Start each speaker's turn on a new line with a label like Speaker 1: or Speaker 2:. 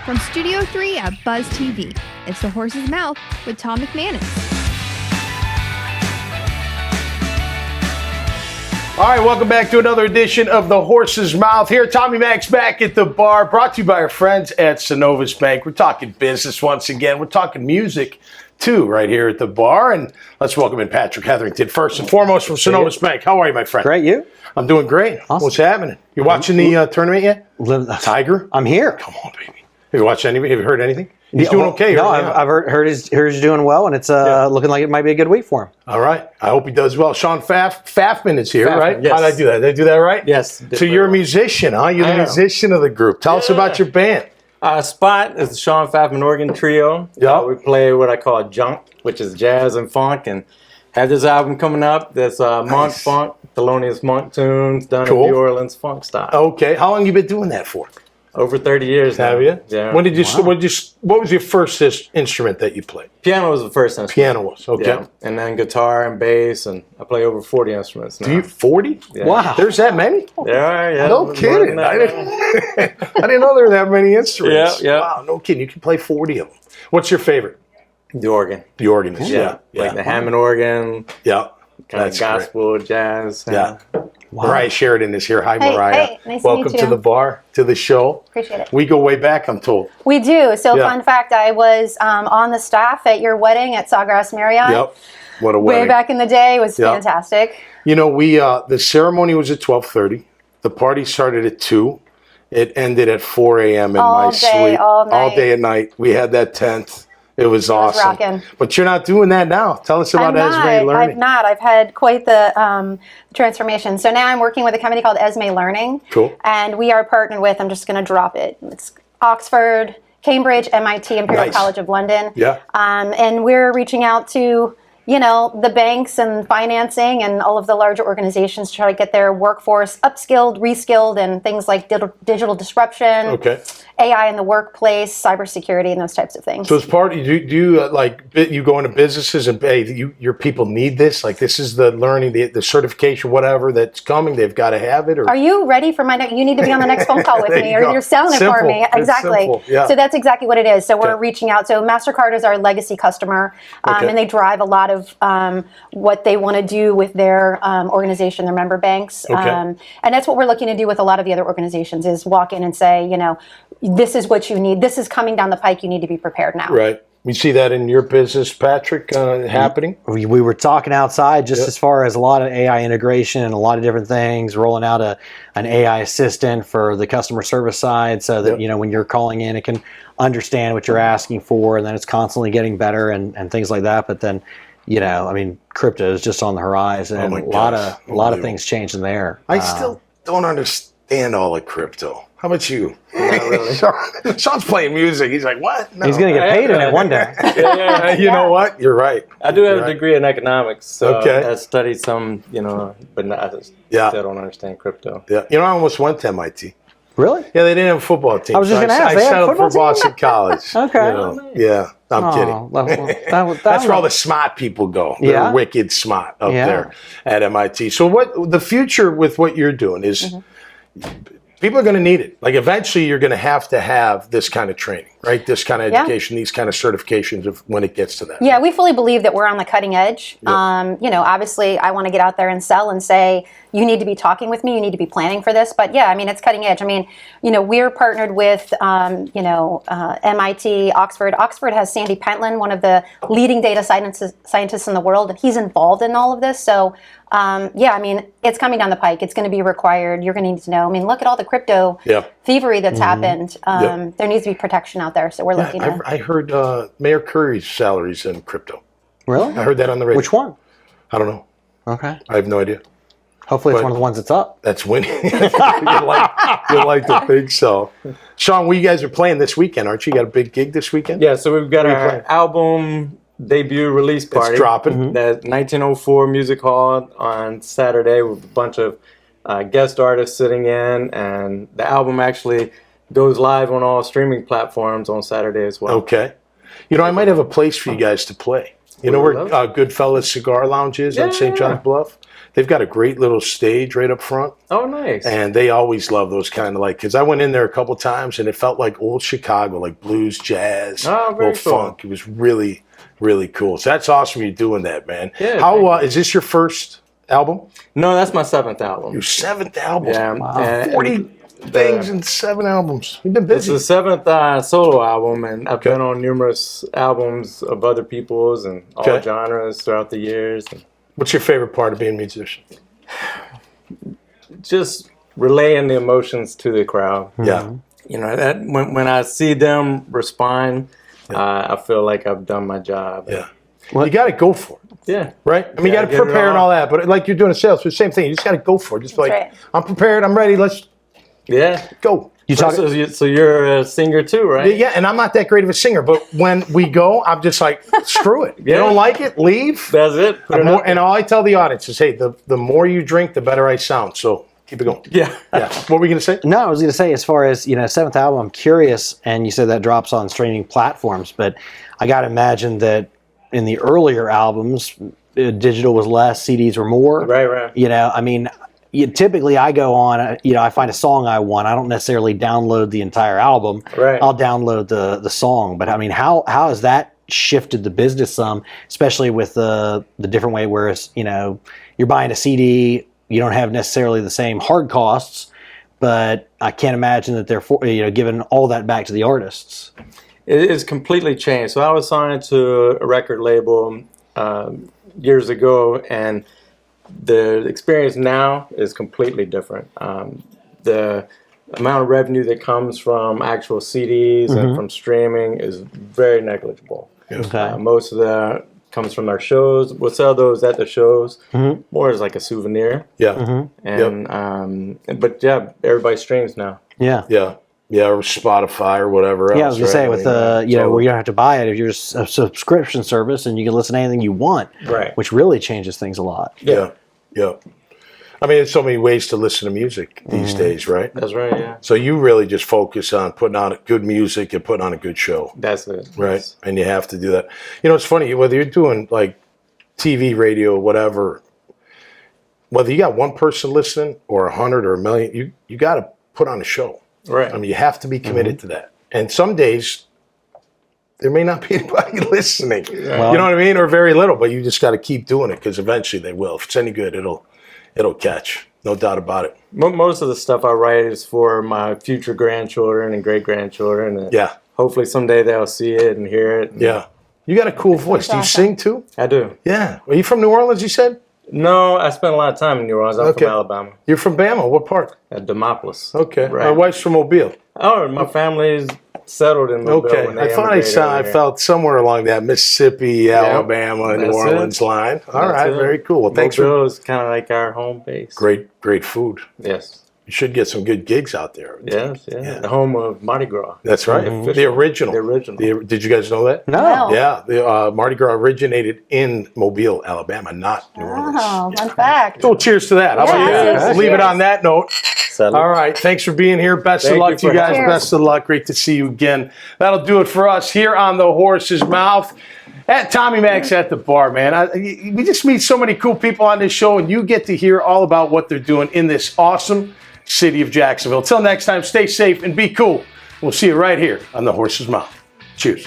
Speaker 1: From Studio 3 at Buzz TV, it's The Horse's Mouth with Tom McManus.
Speaker 2: All right, welcome back to another edition of The Horse's Mouth. Here, Tommy Mac's back at the bar, brought to you by our friends at Synovus Bank. We're talking business once again. We're talking music, too, right here at the bar. And let's welcome in Patrick Hetherington, first and foremost from Synovus Bank. How are you, my friend?
Speaker 3: Great, you?
Speaker 2: I'm doing great.
Speaker 3: Awesome.
Speaker 2: What's happening? You watching the tournament yet? Tiger?
Speaker 3: I'm here.
Speaker 2: Come on, baby. Have you watched anything? Have you heard anything? He's doing okay.
Speaker 3: No, I've heard he's doing well, and it's looking like it might be a good week for him.
Speaker 2: All right. I hope he does well. Shawn Pfaffman is here, right?
Speaker 4: Yes.
Speaker 2: How did I do that? Did I do that right?
Speaker 4: Yes.
Speaker 2: So you're a musician, huh? You're the musician of the group. Tell us about your band.
Speaker 4: Spot is the Shawn Pfaffman Organ Trio.
Speaker 2: Yeah.
Speaker 4: We play what I call junk, which is jazz and funk, and have this album coming up that's Monk Funk, Thelonious Monk tunes done in New Orleans funk style.
Speaker 2: Okay. How long you been doing that for?
Speaker 4: Over 30 years now.
Speaker 2: Have you?
Speaker 4: Yeah.
Speaker 2: When did you? What was your first instrument that you played?
Speaker 4: Piano was the first instrument.
Speaker 2: Piano was okay.
Speaker 4: Yeah. And then guitar and bass, and I play over 40 instruments now.
Speaker 2: Do you 40?
Speaker 4: Yeah.
Speaker 3: Wow.
Speaker 2: There's that many?
Speaker 4: There are, yeah.
Speaker 2: No kidding. I didn't know there were that many instruments.
Speaker 4: Yeah.
Speaker 2: Wow, no kidding. You can play 40 of them. What's your favorite?
Speaker 4: The organ.
Speaker 2: The organist.
Speaker 4: Yeah. Like the Hammond organ,
Speaker 2: Yeah.
Speaker 4: kind
Speaker 2: That's
Speaker 4: of gospel, jazz.
Speaker 2: Yeah. Mariah Sheridan is here. Hi,
Speaker 5: Hey,
Speaker 2: Mariah.
Speaker 5: hey, nice to
Speaker 2: Welcome
Speaker 5: meet
Speaker 2: to
Speaker 5: you.
Speaker 2: the bar, to the show.
Speaker 5: Appreciate it.
Speaker 2: We go way back, I'm told.
Speaker 5: We do. So,
Speaker 2: Yeah.
Speaker 5: fun fact, I was on the staff at your wedding at Sawgrass Marriott.
Speaker 2: Yep. What a
Speaker 5: Way
Speaker 2: wedding.
Speaker 5: back in the day. It was
Speaker 2: Yeah.
Speaker 5: fantastic.
Speaker 2: You know, we the ceremony was at 12:30. The party started at 2. It ended at 4 a.m. in
Speaker 5: All
Speaker 2: my
Speaker 5: day,
Speaker 2: suite.
Speaker 5: all night.
Speaker 2: All day and night. We had that tent. It was awesome.
Speaker 5: rocking.
Speaker 2: But you're not doing that now. Tell us about Esme Learning.
Speaker 5: I'm not. I've had quite the transformation. So now I'm working with a company called Esme Learning.
Speaker 2: Cool.
Speaker 5: And we are partnered with, I'm just going to drop it, it's Oxford, Cambridge, MIT, Imperial
Speaker 2: Nice.
Speaker 5: College of London.
Speaker 2: Yeah.
Speaker 5: And we're reaching out to, you know, the banks and financing and all of the larger organizations to try to get their workforce upskilled, reskilled, and things like digital disruption,
Speaker 2: Okay.
Speaker 5: AI in the workplace, cybersecurity, and those types of things.
Speaker 2: So as part, do you you go into businesses and hey, your people need this? Like this is the learning, the certification, whatever that's coming. They've got to have it. Or
Speaker 5: Are you ready for my next? You need to be on the next phone call with
Speaker 2: There
Speaker 5: me,
Speaker 2: you
Speaker 5: or
Speaker 2: go.
Speaker 5: you're selling it for
Speaker 2: Simple.
Speaker 5: me.
Speaker 2: It's
Speaker 5: Exactly.
Speaker 2: simple. Yeah.
Speaker 5: So that's exactly what it is. So we're
Speaker 2: Okay.
Speaker 5: reaching out. So MasterCard is our legacy customer,
Speaker 2: Okay.
Speaker 5: and they drive a lot of what they want to do with their organization, their member banks.
Speaker 2: Okay.
Speaker 5: And that's what we're looking to do with a lot of the other organizations is walk in and say, you know, this is what you need. This is coming down the pike. You need to be prepared now.
Speaker 2: right? We see that in your business, Patrick, happening.
Speaker 3: We were talking outside just as far as a lot of AI integration and a lot of different things, rolling out an AI assistant for the customer service side so that, you know, when you're calling in, it can understand what you're asking for, and then it's constantly getting better and things like that. But then, you know, I mean, crypto is just on the horizon, and
Speaker 2: my
Speaker 3: a lot
Speaker 2: gosh.
Speaker 3: of things changing there.
Speaker 2: I still don't understand all of crypto. How about you?
Speaker 4: Not really.
Speaker 2: Sean's playing music. He's like, what? No.
Speaker 3: He's going to get paid in it one day.
Speaker 2: You know what? You're right.
Speaker 4: I do have
Speaker 2: You're
Speaker 4: a
Speaker 2: right.
Speaker 4: degree in economics, so
Speaker 2: Okay.
Speaker 4: I studied some, you know, but I just
Speaker 2: Yeah.
Speaker 4: still don't understand crypto.
Speaker 2: Yeah. You know, I almost went to MIT.
Speaker 3: Really?
Speaker 2: Yeah, they didn't have a football team.
Speaker 3: I was just
Speaker 2: so
Speaker 3: gonna ask,
Speaker 2: I
Speaker 3: they had a
Speaker 2: settled for
Speaker 3: football team?
Speaker 2: Boston College.
Speaker 3: Okay.
Speaker 2: You know. Yeah, I'm kidding. That's where all the smart people go. They're
Speaker 3: Yeah.
Speaker 2: wicked smart up
Speaker 3: Yeah.
Speaker 2: there at MIT. So what the future with what you're doing is people are going to need it. Like eventually you're going to have this kind of training, right? This kind of
Speaker 5: Yeah.
Speaker 2: education, these kind of certifications of when it gets to that.
Speaker 5: Yeah, we fully believe that we're on the cutting edge. You know, obviously, I want to get out there and sell and say, you need to be talking with me, you need to be planning for this. But yeah, I mean, it's cutting edge. I mean, you know, we're partnered with, MIT, Oxford. Oxford has Sandy Pentland, one of the leading data scientists in the world, and he's involved in all of this. So, yeah, I mean, it's coming down the pike. It's going to be required. You're going to need to know. I mean, look at all the crypto thievery that's happened. There needs to be protection out there. So we're looking at
Speaker 2: I heard Mayor Curry's salaries in crypto.
Speaker 3: Really?
Speaker 2: I heard that on the radio.
Speaker 3: Which one?
Speaker 2: I don't know.
Speaker 3: Okay.
Speaker 2: I have no idea.
Speaker 3: Hopefully it's
Speaker 2: But-
Speaker 3: one of the ones that's up.
Speaker 2: That's winning. you like to think so. Sean, you guys are playing this weekend, aren't you? You got a big gig this weekend?
Speaker 4: Yeah, so we've got
Speaker 2: What are you
Speaker 4: our
Speaker 2: playing?
Speaker 4: album debut release party.
Speaker 2: dropping.
Speaker 4: That 1904 Music Hall on Saturday with a bunch of guest artists sitting in, and the album actually goes live on all streaming platforms on Saturday as well.
Speaker 2: Okay. You know, I might have a place for you guys to play. You know where Goodfellas Cigar Lounge is on St. John's Bluff? They've got a great little stage right up front.
Speaker 4: Oh, nice.
Speaker 2: And they always love those kind of because I went in there a couple times and it felt like old Chicago, like blues, jazz,
Speaker 4: very
Speaker 2: little
Speaker 4: cool.
Speaker 2: funk. It was really, really cool. So that's awesome you're doing that, man.
Speaker 4: Yeah,
Speaker 2: How is this your first album?
Speaker 4: No, that's my 7th album.
Speaker 2: Your 7th album?
Speaker 4: Yeah.
Speaker 2: Wow. 40 things in 7 albums. You've been busy.
Speaker 4: It's the 7th solo album, and I've been on numerous albums of other people's and all genres throughout the years.
Speaker 2: What's your favorite part of being a musician?
Speaker 4: Just relaying the emotions to the crowd.
Speaker 2: Yeah.
Speaker 4: You know, that when I see them respond, I feel like I've done my job.
Speaker 2: Yeah. Well, you got to go for it.
Speaker 4: Yeah.
Speaker 2: Right? I mean, you got to prepare and all that, but like you're doing a sales, it's the same thing. You just got to go for it. Just like,
Speaker 5: right.
Speaker 2: I'm prepared, I'm ready, let's go.
Speaker 4: So you're a singer too, right?
Speaker 2: Yeah, and I'm not that great of a singer, but when we go, I'm just like, screw it. You don't like it, leave.
Speaker 4: That's it.
Speaker 2: And all I tell the audience is, hey, the more you drink, the better I sound. So keep it going.
Speaker 4: Yeah.
Speaker 2: What were we going to say?
Speaker 3: No, I was going to say, as far as, 7th album, I'm curious, and you said that drops on streaming platforms, but I got to imagine that in the earlier albums, digital was less, CDs were more.
Speaker 4: Right.
Speaker 3: I mean, typically I go on, I find a song I want. I don't necessarily download the entire album.
Speaker 4: Right.
Speaker 3: I'll download the song. But I mean, how has that shifted the business some, especially with the different way where it's, you're buying a CD, you don't have necessarily the same hard costs, but I can't imagine that they're giving all that back to the artists.
Speaker 4: It is completely changed. So I was signed to a record label years ago, and the experience now is completely different. The amount of revenue that comes from actual CDs and from streaming is very negligible.
Speaker 3: Okay.
Speaker 4: Most of that comes from our shows. We'll sell those at the shows, more as like a souvenir.
Speaker 2: Yeah.
Speaker 4: And but yeah, everybody streams now.
Speaker 3: Yeah.
Speaker 2: Yeah, or Spotify or whatever else.
Speaker 3: Yeah, I was going to say, with where you don't have to buy it, if you're just a subscription service and you can listen to anything you want,
Speaker 4: right?
Speaker 3: Which really changes things a lot.
Speaker 2: Yeah. I mean, there's so many ways to listen to music these days, right?
Speaker 4: That's right, yeah.
Speaker 2: So you really just focus on putting on good music and putting on a good show.
Speaker 4: That's it.
Speaker 2: Right?
Speaker 4: Yes.
Speaker 2: And you have to do that. It's funny, whether you're doing like TV, radio, whatever, whether you got one person listening or 100 or 1,000,000, you got to put on a show.
Speaker 4: Right.
Speaker 2: I mean, you have to be committed to that. And some days, there may not be anybody listening.
Speaker 3: Well,
Speaker 2: you know what I mean? Or very little, but you just got to keep doing it because eventually they will. If it's any good, it'll catch. No doubt about it.
Speaker 4: Most of the stuff I write is for my future grandchildren and great-grandchildren. And hopefully someday they'll see it and hear it.
Speaker 2: Yeah. You got a cool voice. Do you sing too?
Speaker 4: I do.
Speaker 2: Yeah. Are you from New Orleans, you said?
Speaker 4: No, I spent a lot of time in New Orleans. I'm from Alabama.
Speaker 2: You're from Bama? What part?
Speaker 4: At Demopolis.
Speaker 2: Okay.
Speaker 4: Right.
Speaker 2: My wife's from Mobile.
Speaker 4: Oh, my family's settled in Mobile.
Speaker 2: Okay.
Speaker 4: When they
Speaker 2: I thought I felt somewhere along that Mississippi, Alabama, New Orleans line. All right. Very cool. Well, thanks
Speaker 4: Mobile is kind of like our home base.
Speaker 2: Great food.
Speaker 4: Yes.
Speaker 2: You should get some good gigs out there.
Speaker 4: Yes, yeah. The home of Mardi Gras.
Speaker 2: That's right. The original. Did you guys know that?
Speaker 3: No.
Speaker 2: Yeah. The Mardi Gras originated in Mobile, Alabama, not New Orleans.
Speaker 5: Oh, fun fact.
Speaker 2: So cheers to that. How about that? Leave it on that note.
Speaker 4: Salud.
Speaker 2: All right. Thanks for being here. Best of luck to you guys. Best of luck. Great to see you again. That'll do it for us here on The Horse's Mouth. At Tommy Max at the bar, man. We just meet so many cool people on this show, and you get to hear all about what they're doing in this awesome city of Jacksonville. Till next time, stay safe and be cool. We'll see you right here on The Horse's Mouth. Cheers.